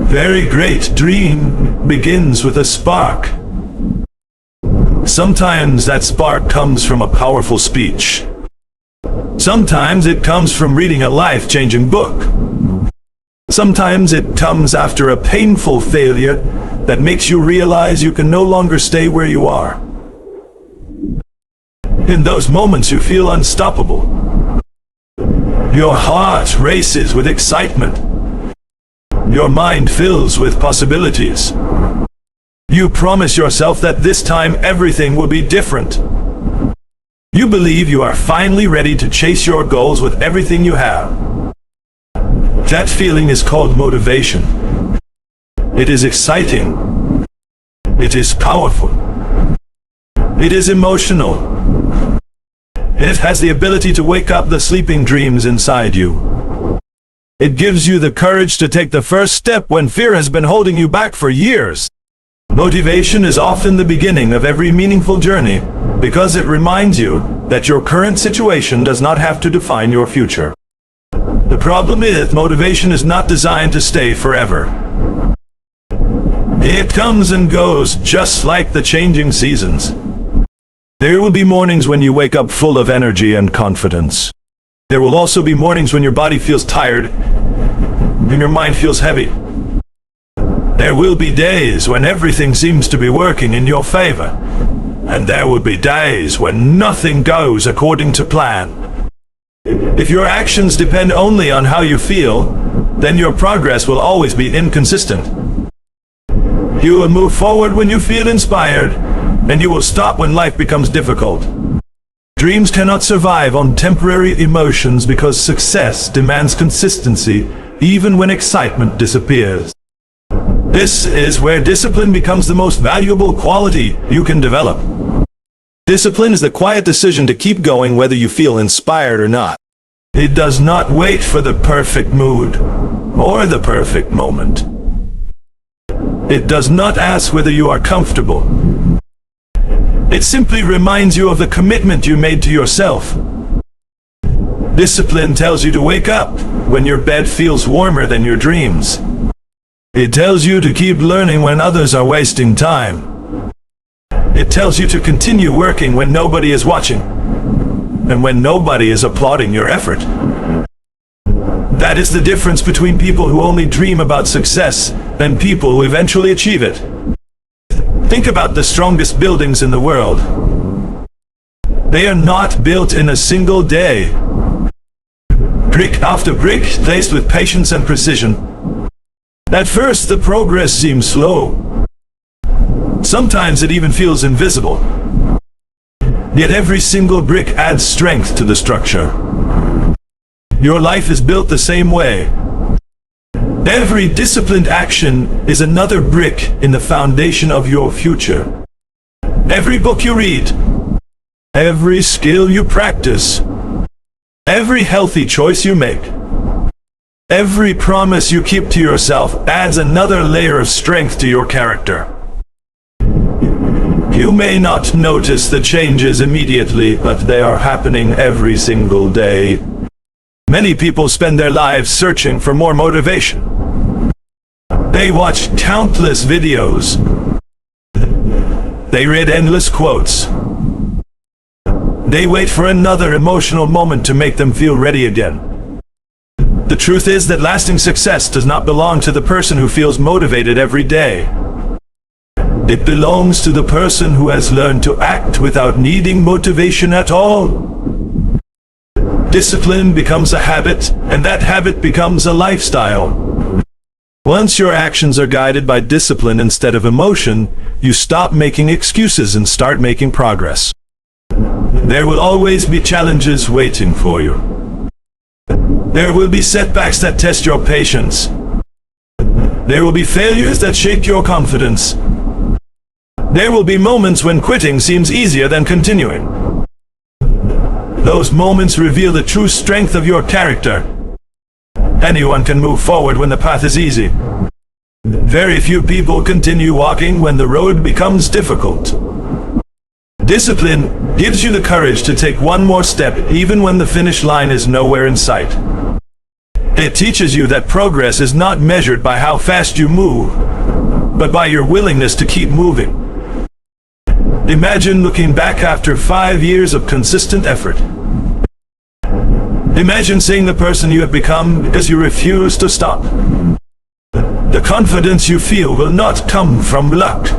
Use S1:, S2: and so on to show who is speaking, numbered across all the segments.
S1: Very great dream begins with a spark. Sometimes that spark comes from a powerful speech. Sometimes it comes from reading a life-changing book. Sometimes it comes after a painful failure that makes you realize you can no longer stay where you are. In those moments you feel unstoppable. Your heart races with excitement. Your mind fills with possibilities. You promise yourself that this time everything will be different. You believe you are finally ready to chase your goals with everything you have. That feeling is called motivation. It is exciting. It is powerful. It is emotional. It has the ability to wake up the sleeping dreams inside you. It gives you the courage to take the first step when fear has been holding you back for years. Motivation is often the beginning of every meaningful journey because it reminds you that your current situation does not have to define your future. The problem is, motivation is not designed to stay forever. It comes and goes just like the changing seasons. There will be mornings when you wake up full of energy and confidence. There will also be mornings when your body feels tired and your mind feels heavy. There will be days when everything seems to be working in your favor, and there will be days when nothing goes according to plan. If your actions depend only on how you feel, then your progress will always be inconsistent. You will move forward when you feel inspired, and you will stop when life becomes difficult. Dreams cannot survive on temporary emotions because success demands consistency, even when excitement disappears. This is where discipline becomes the most valuable quality you can develop. Discipline is the quiet decision to keep going whether you feel inspired or not. It does not wait for the perfect mood or the perfect moment. It does not ask whether you are comfortable. It simply reminds you of the commitment you made to yourself. Discipline tells you to wake up when your bed feels warmer than your dreams. It tells you to keep learning when others are wasting time. It tells you to continue working when nobody is watching, and when nobody is applauding your effort. That is the difference between people who only dream about success and people who eventually achieve it. Think about the strongest buildings in the world. They are not built in a single day. Brick after brick, placed with patience and precision. At first, the progress seems slow. Sometimes it even feels invisible. Yet every single brick adds strength to the structure. Your life is built the same way. Every disciplined action is another brick in the foundation of your future. Every book you read, every skill you practice, every healthy choice you make, every promise you keep to yourself adds another layer of strength to your character. You may not notice the changes immediately, but they are happening every single day. Many people spend their lives searching for more motivation. They watch countless videos. They read endless quotes. They wait for another emotional moment to make them feel ready again. The truth is that lasting success does not belong to the person who feels motivated every day. It belongs to the person who has learned to act without needing motivation at all. Discipline becomes a habit, and that habit becomes a lifestyle. Once your actions are guided by discipline instead of emotion, you stop making excuses and start making progress. There will always be challenges waiting for you. There will be setbacks that test your patience. There will be failures that shake your confidence. There will be moments when quitting seems easier than continuing. Those moments reveal the true strength of your character. Anyone can move forward when the path is easy. Very few people continue walking when the road becomes difficult. Discipline gives you the courage to take one more step even when the finish line is nowhere in sight. It teaches you that progress is not measured by how fast you move, but by your willingness to keep moving. Imagine looking back after 5 years of consistent effort. Imagine seeing the person you have become because you refuse to stop. The confidence you feel will not come from luck.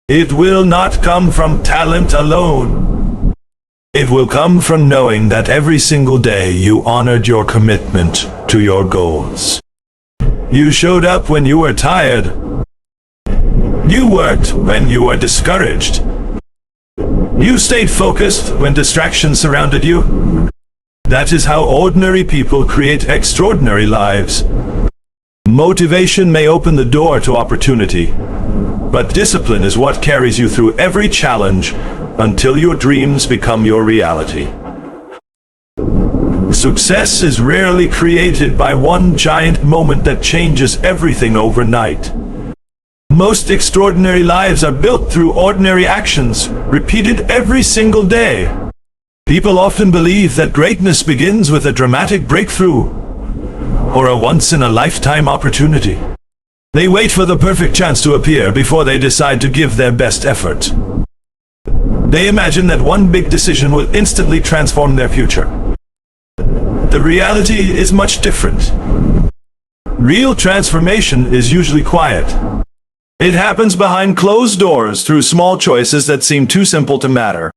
S1: It will not come from talent alone. It will come from knowing that every single day you honored your commitment to your goals. You showed up when you were tired. You worked when you were discouraged. You stayed focused when distractions surrounded you. That is how ordinary people create extraordinary lives. Motivation may open the door to opportunity, but discipline is what carries you through every challenge until your dreams become your reality. Success is rarely created by one giant moment that changes everything overnight. Most extraordinary lives are built through ordinary actions, repeated every single day. People often believe that greatness begins with a dramatic breakthrough or a once-in-a-lifetime opportunity. They wait for the perfect chance to appear before they decide to give their best effort. They imagine that one big decision will instantly transform their future. The reality is much different. Real transformation is usually quiet. It happens behind closed doors through small choices that seem too simple to matter.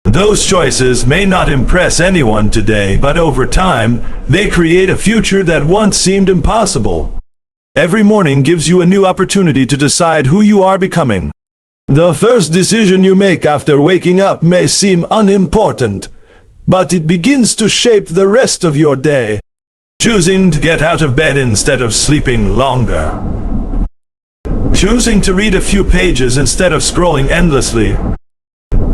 S1: Those choices may not impress anyone today, but over time, they create a future that once seemed impossible. Every morning gives you a new opportunity to decide who you are becoming. The first decision you make after waking up may seem unimportant, but it begins to shape the rest of your day. Choosing to get out of bed instead of sleeping longer. Choosing to read a few pages instead of scrolling endlessly.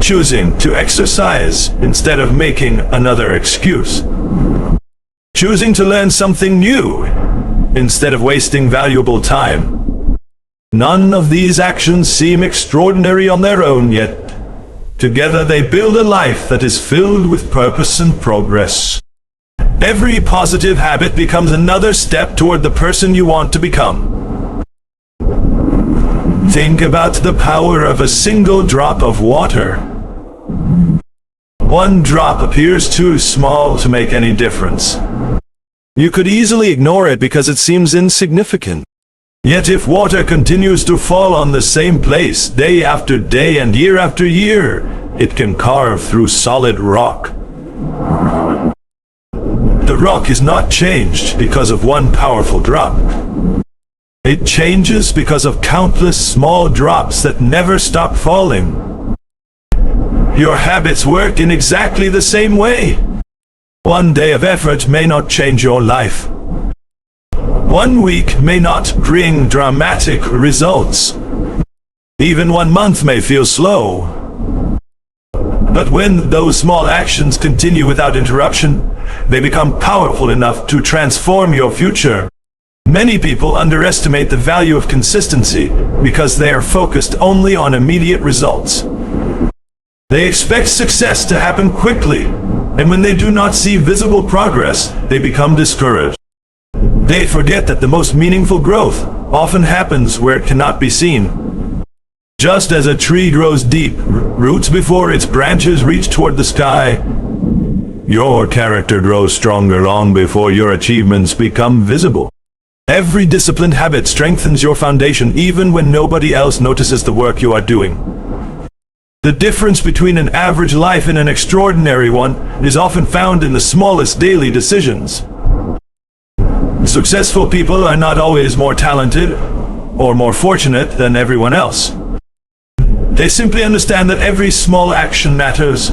S1: Choosing to exercise instead of making another excuse. Choosing to learn something new instead of wasting valuable time. None of these actions seem extraordinary on their own, yet together they build a life that is filled with purpose and progress. Every positive habit becomes another step toward the person you want to become. Think about the power of a single drop of water. One drop appears too small to make any difference. You could easily ignore it because it seems insignificant. Yet if water continues to fall on the same place day after day and year after year, it can carve through solid rock. The rock is not changed because of one powerful drop. It changes because of countless small drops that never stop falling. Your habits work in exactly the same way. One day of effort may not change your life. One week may not bring dramatic results. Even 1 month may feel slow. But when those small actions continue without interruption, they become powerful enough to transform your future. Many people underestimate the value of consistency because they are focused only on immediate results. They expect success to happen quickly, and when they do not see visible progress, they become discouraged. They forget that the most meaningful growth often happens where it cannot be seen. Just as a tree grows deep roots before its branches reach toward the sky, your character grows stronger long before your achievements become visible. Every disciplined habit strengthens your foundation even when nobody else notices the work you are doing. The difference between an average life and an extraordinary one is often found in the smallest daily decisions. Successful people are not always more talented or more fortunate than everyone else. They simply understand that every small action matters.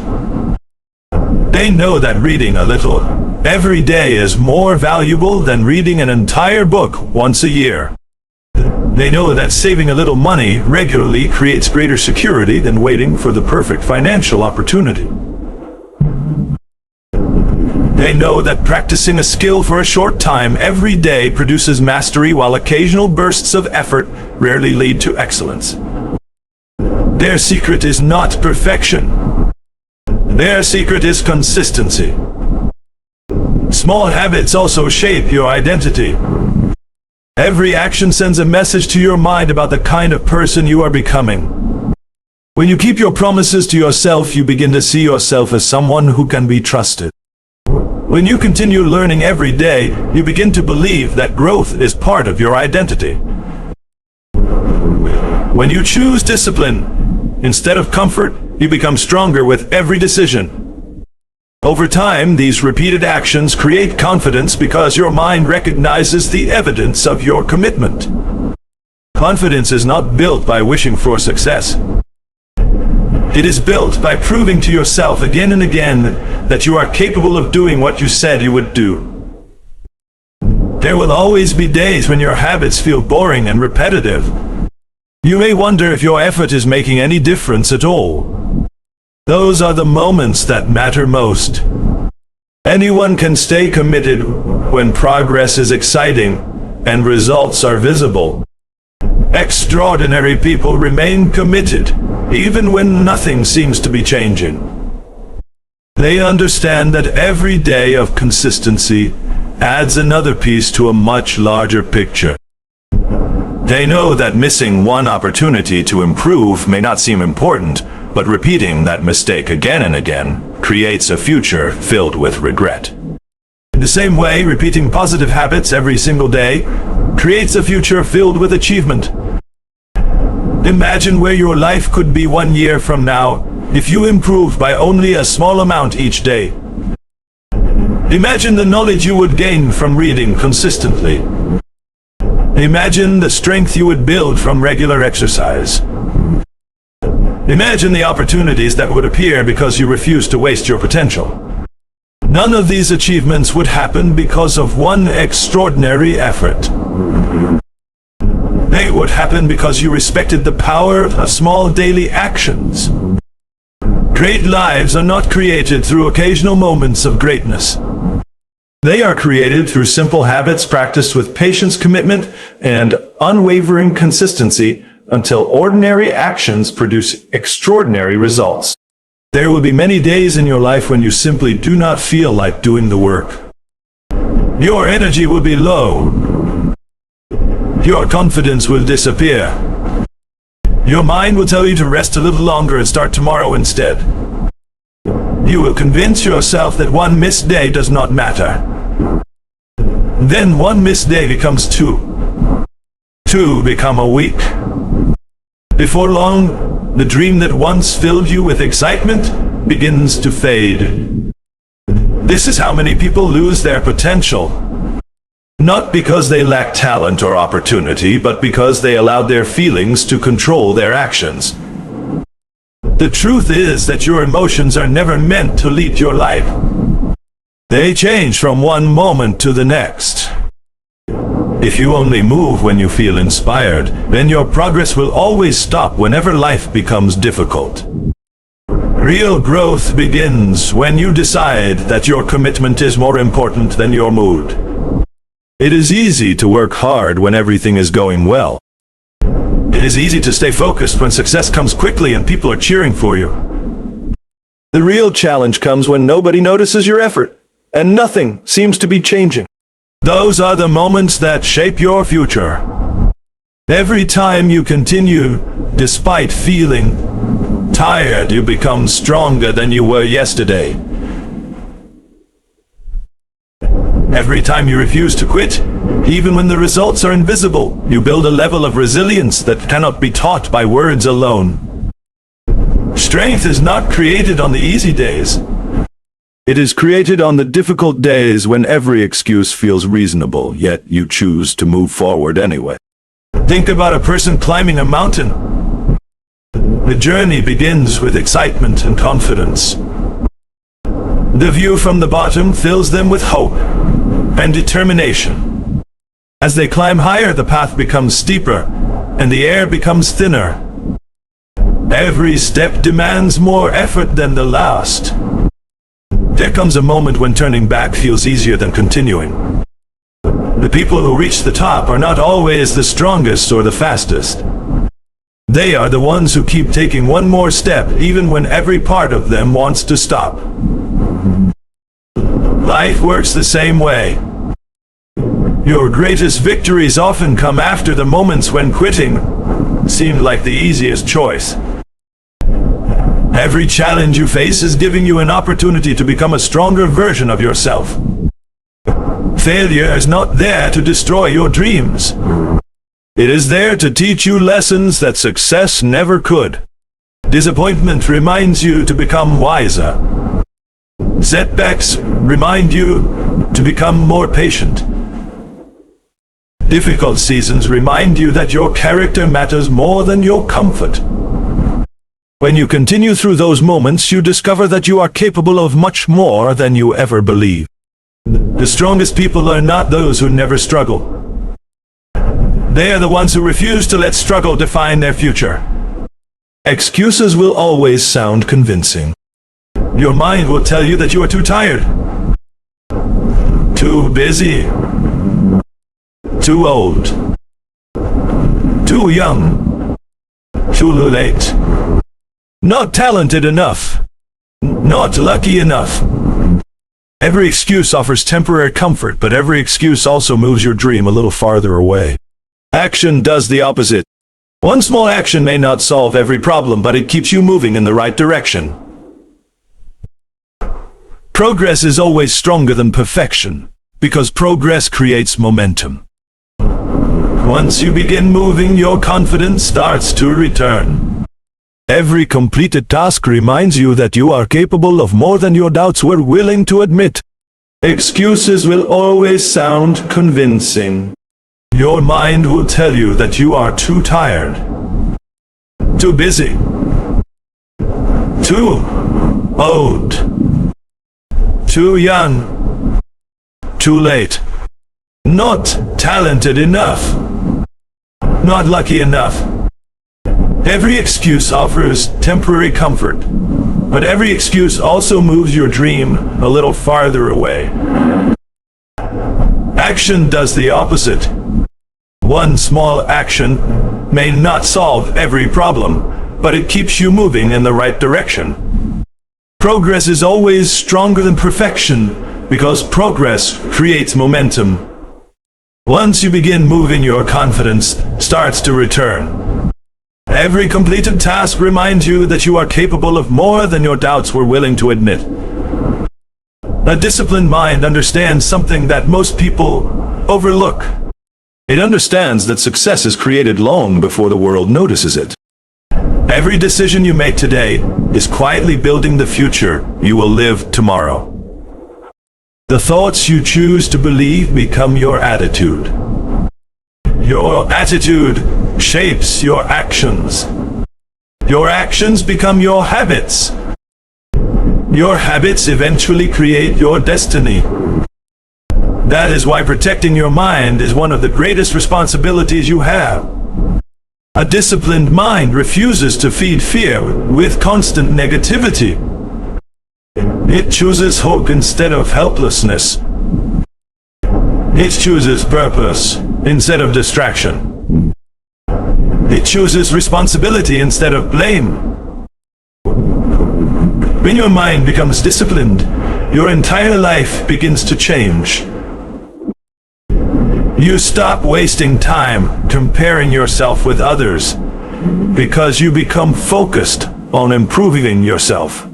S1: They know that reading a little every day is more valuable than reading an entire book once a year. They know that saving a little money regularly creates greater security than waiting for the perfect financial opportunity. They know that practicing a skill for a short time every day produces mastery, while occasional bursts of effort rarely lead to excellence. Their secret is not perfection. Their secret is consistency. Small habits also shape your identity. Every action sends a message to your mind about the kind of person you are becoming. When you keep your promises to yourself, you begin to see yourself as someone who can be trusted. When you continue learning every day, you begin to believe that growth is part of your identity. When you choose discipline instead of comfort, you become stronger with every decision. Over time, these repeated actions create confidence because your mind recognizes the evidence of your commitment. Confidence is not built by wishing for success. It is built by proving to yourself again and again that you are capable of doing what you said you would do. There will always be days when your habits feel boring and repetitive. You may wonder if your effort is making any difference at all. Those are the moments that matter most. Anyone can stay committed when progress is exciting and results are visible. Extraordinary people remain committed even when nothing seems to be changing. They understand that every day of consistency adds another piece to a much larger picture. They know that missing one opportunity to improve may not seem important, but repeating that mistake again and again creates a future filled with regret. In the same way, repeating positive habits every single day creates a future filled with achievement. Imagine where your life could be 1 year from now if you improved by only a small amount each day. Imagine the knowledge you would gain from reading consistently. Imagine the strength you would build from regular exercise. Imagine the opportunities that would appear because you refuse to waste your potential. None of these achievements would happen because of one extraordinary effort. They would happen because you respected the power of small daily actions. Great lives are not created through occasional moments of greatness. They are created through simple habits practiced with patience, commitment, and unwavering consistency until ordinary actions produce extraordinary results. There will be many days in your life when you simply do not feel like doing the work. Your energy will be low. Your confidence will disappear. Your mind will tell you to rest a little longer and start tomorrow instead. You will convince yourself that one missed day does not matter. Then one missed day becomes two. Two become a week. Before long, the dream that once filled you with excitement begins to fade. This is how many people lose their potential. Not because they lack talent or opportunity, but because they allowed their feelings to control their actions. The truth is that your emotions are never meant to lead your life. They change from one moment to the next. If you only move when you feel inspired, then your progress will always stop whenever life becomes difficult. Real growth begins when you decide that your commitment is more important than your mood. It is easy to work hard when everything is going well. It is easy to stay focused when success comes quickly and people are cheering for you. The real challenge comes when nobody notices your effort and nothing seems to be changing. Those are the moments that shape your future. Every time you continue, despite feeling tired, you become stronger than you were yesterday. Every time you refuse to quit, even when the results are invisible, you build a level of resilience that cannot be taught by words alone. Strength is not created on the easy days. It is created on the difficult days when every excuse feels reasonable, yet you choose to move forward anyway. Think about a person climbing a mountain. The journey begins with excitement and confidence. The view from the bottom fills them with hope and determination. As they climb higher, the path becomes steeper and the air becomes thinner. Every step demands more effort than the last. There comes a moment when turning back feels easier than continuing. The people who reach the top are not always the strongest or the fastest. They are the ones who keep taking one more step even when every part of them wants to stop. Life works the same way. Your greatest victories often come after the moments when quitting seemed like the easiest choice. Every challenge you face is giving you an opportunity to become a stronger version of yourself. Failure is not there to destroy your dreams. It is there to teach you lessons that success never could. Disappointment reminds you to become wiser. Setbacks remind you to become more patient. Difficult seasons remind you that your character matters more than your comfort. When you continue through those moments, you discover that you are capable of much more than you ever believed. The strongest people are not those who never struggle. They are the ones who refuse to let struggle define their future. Excuses will always sound convincing. Your mind will tell you that you are too tired, too busy, too old, too young, too late, not talented enough, not lucky enough. Every excuse offers temporary comfort, but every excuse also moves your dream a little farther away. Action does the opposite. One small action may not solve every problem, but it keeps you moving in the right direction. Progress is always stronger than perfection, because progress creates momentum. Once you begin moving, your confidence starts to return. Every completed task reminds you that you are capable of more than your doubts were willing to admit. Excuses will always sound convincing. Your mind will tell you that you are too tired, too busy, too old, too young, too late, not talented enough, not lucky enough. Every excuse offers temporary comfort, but every excuse also moves your dream a little farther away. Action does the opposite. One small action may not solve every problem, but it keeps you moving in the right direction. Progress is always stronger than perfection, because progress creates momentum. Once you begin moving, your confidence starts to return. Every completed task reminds you that you are capable of more than your doubts were willing to admit. A disciplined mind understands something that most people overlook. It understands that success is created long before the world notices it. Every decision you make today is quietly building the future you will live tomorrow. The thoughts you choose to believe become your attitude. Your attitude shapes your actions. Your actions become your habits. Your habits eventually create your destiny. That is why protecting your mind is one of the greatest responsibilities you have. A disciplined mind refuses to feed fear with constant negativity. It chooses hope instead of helplessness. It chooses purpose instead of distraction. It chooses responsibility instead of blame. When your mind becomes disciplined, your entire life begins to change. You stop wasting time comparing yourself with others because you become focused on improving yourself.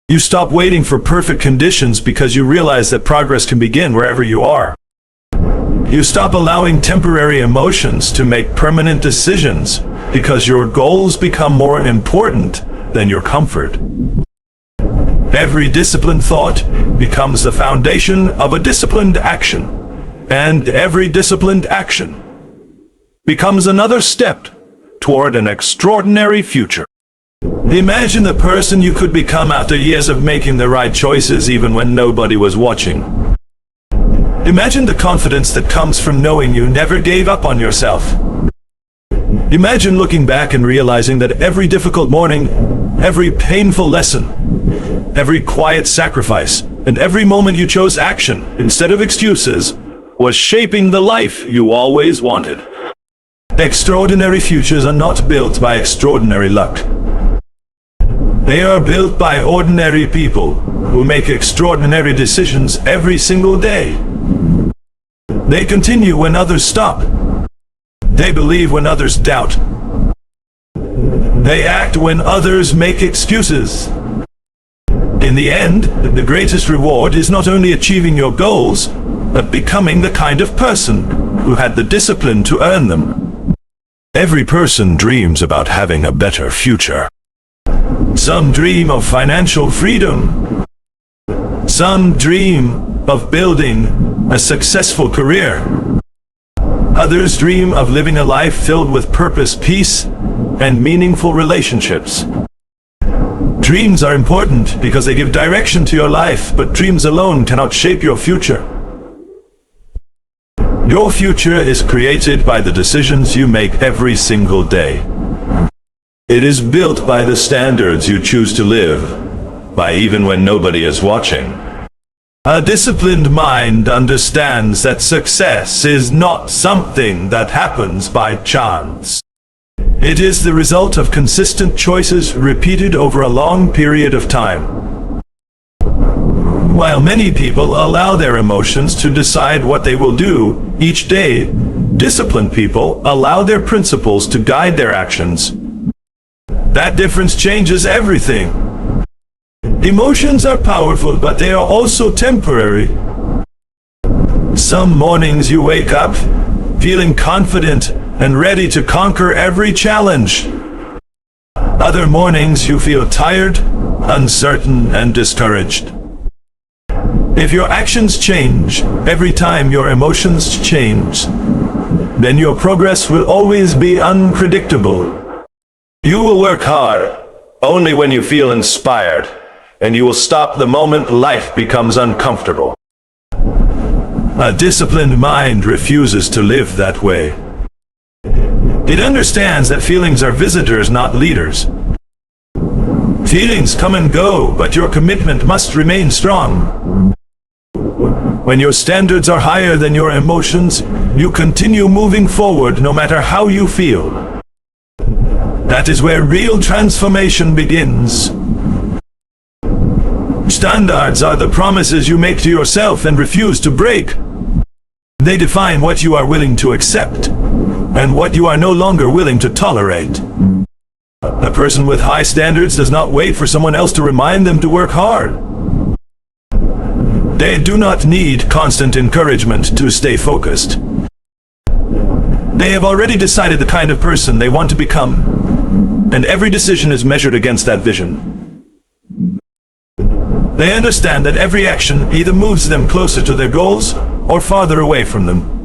S1: You stop waiting for perfect conditions because you realize that progress can begin wherever you are. You stop allowing temporary emotions to make permanent decisions because your goals become more important than your comfort. Every disciplined thought becomes the foundation of a disciplined action, and every disciplined action becomes another step toward an extraordinary future. Imagine the person you could become after years of making the right choices even when nobody was watching. Imagine the confidence that comes from knowing you never gave up on yourself. Imagine looking back and realizing that every difficult morning, every painful lesson, every quiet sacrifice, and every moment you chose action instead of excuses was shaping the life you always wanted. Extraordinary futures are not built by extraordinary luck. They are built by ordinary people who make extraordinary decisions every single day. They continue when others stop. They believe when others doubt. They act when others make excuses. In the end, the greatest reward is not only achieving your goals, but becoming the kind of person who had the discipline to earn them. Every person dreams about having a better future. Some dream of financial freedom. Some dream of building a successful career. Others dream of living a life filled with purpose, peace, and meaningful relationships. Dreams are important because they give direction to your life, but dreams alone cannot shape your future. Your future is created by the decisions you make every single day. It is built by the standards you choose to live by, even when nobody is watching. A disciplined mind understands that success is not something that happens by chance. It is the result of consistent choices repeated over a long period of time. While many people allow their emotions to decide what they will do each day, disciplined people allow their principles to guide their actions. That difference changes everything. Emotions are powerful, but they are also temporary. Some mornings you wake up feeling confident and ready to conquer every challenge. Other mornings you feel tired, uncertain, and discouraged. If your actions change every time your emotions change, then your progress will always be unpredictable. You will work hard only when you feel inspired, and you will stop the moment life becomes uncomfortable. A disciplined mind refuses to live that way. It understands that feelings are visitors, not leaders. Feelings come and go, but your commitment must remain strong. When your standards are higher than your emotions, you continue moving forward no matter how you feel. That is where real transformation begins. Standards are the promises you make to yourself and refuse to break. They define what you are willing to accept and what you are no longer willing to tolerate. A person with high standards does not wait for someone else to remind them to work hard. They do not need constant encouragement to stay focused. They have already decided the kind of person they want to become, and every decision is measured against that vision. They understand that every action either moves them closer to their goals or farther away from them.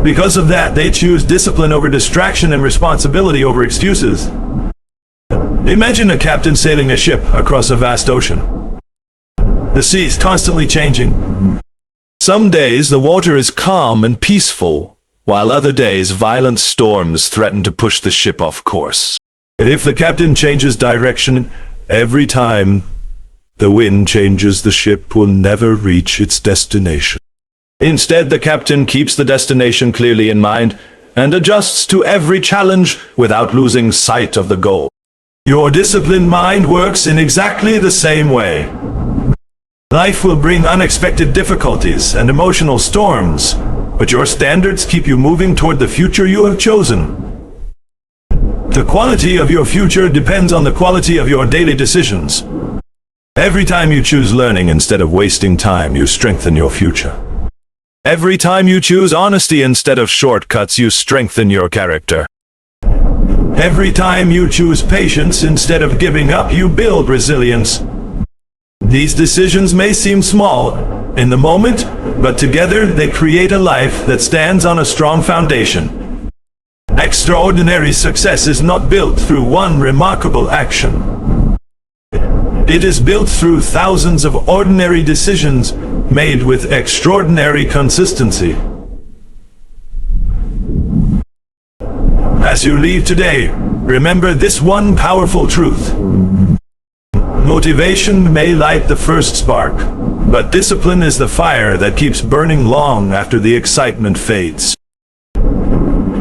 S1: Because of that, they choose discipline over distraction and responsibility over excuses. Imagine a captain sailing a ship across a vast ocean. The sea is constantly changing. Some days the water is calm and peaceful, while other days violent storms threaten to push the ship off course. If the captain changes direction every time the wind changes, the ship will never reach its destination. Instead, the captain keeps the destination clearly in mind and adjusts to every challenge without losing sight of the goal. Your disciplined mind works in exactly the same way. Life will bring unexpected difficulties and emotional storms, but your standards keep you moving toward the future you have chosen. The quality of your future depends on the quality of your daily decisions. Every time you choose learning instead of wasting time, you strengthen your future. Every time you choose honesty instead of shortcuts, you strengthen your character. Every time you choose patience instead of giving up, you build resilience. These decisions may seem small in the moment, but together they create a life that stands on a strong foundation. Extraordinary success is not built through one remarkable action. It is built through thousands of ordinary decisions made with extraordinary consistency. As you leave today, remember this one powerful truth. Motivation may light the first spark, but discipline is the fire that keeps burning long after the excitement fades.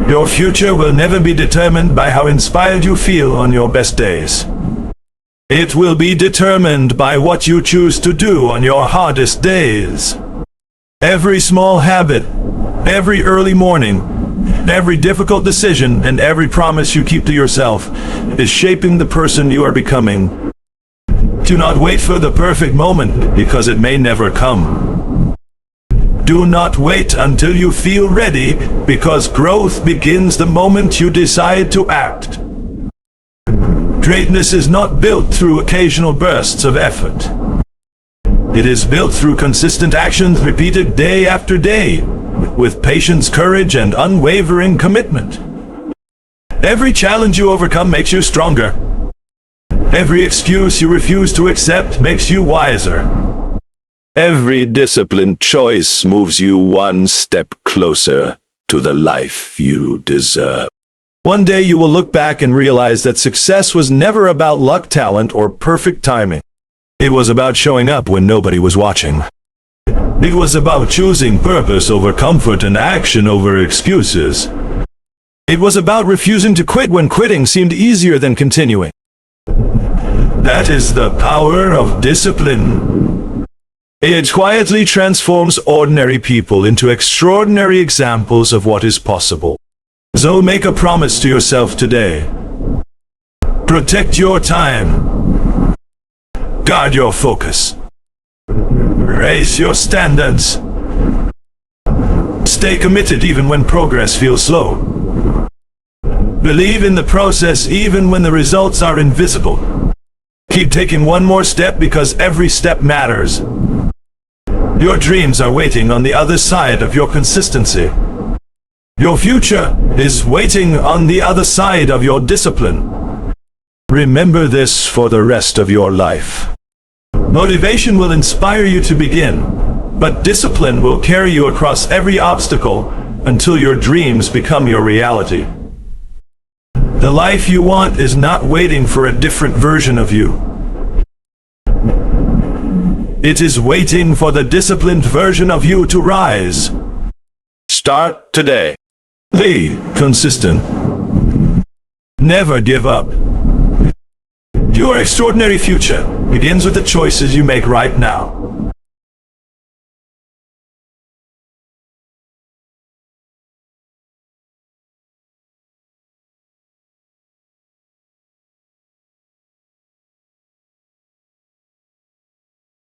S1: Your future will never be determined by how inspired you feel on your best days. It will be determined by what you choose to do on your hardest days. Every small habit, every early morning, every difficult decision, and every promise you keep to yourself is shaping the person you are becoming. Do not wait for the perfect moment, because it may never come. Do not wait until you feel ready, because growth begins the moment you decide to act. Greatness is not built through occasional bursts of effort. It is built through consistent actions repeated day after day, with patience, courage, and unwavering commitment. Every challenge you overcome makes you stronger. Every excuse you refuse to accept makes you wiser. Every disciplined choice moves you one step closer to the life you deserve. One day you will look back and realize that success was never about luck, talent, or perfect timing. It was about showing up when nobody was watching. It was about choosing purpose over comfort and action over excuses. It was about refusing to quit when quitting seemed easier than continuing. That is the power of discipline. It quietly transforms ordinary people into extraordinary examples of what is possible. So make a promise to yourself today. Protect your time. Guard your focus. Raise your standards. Stay committed even when progress feels slow. Believe in the process even when the results are invisible. Keep taking one more step, because every step matters. Your dreams are waiting on the other side of your consistency. Your future is waiting on the other side of your discipline. Remember this for the rest of your life. Motivation will inspire you to begin, but discipline will carry you across every obstacle until your dreams become your reality. The life you want is not waiting for a different version of you. It is waiting for the disciplined version of you to rise. Start today. Be consistent. Never give up. Your extraordinary future begins with the choices you make right now.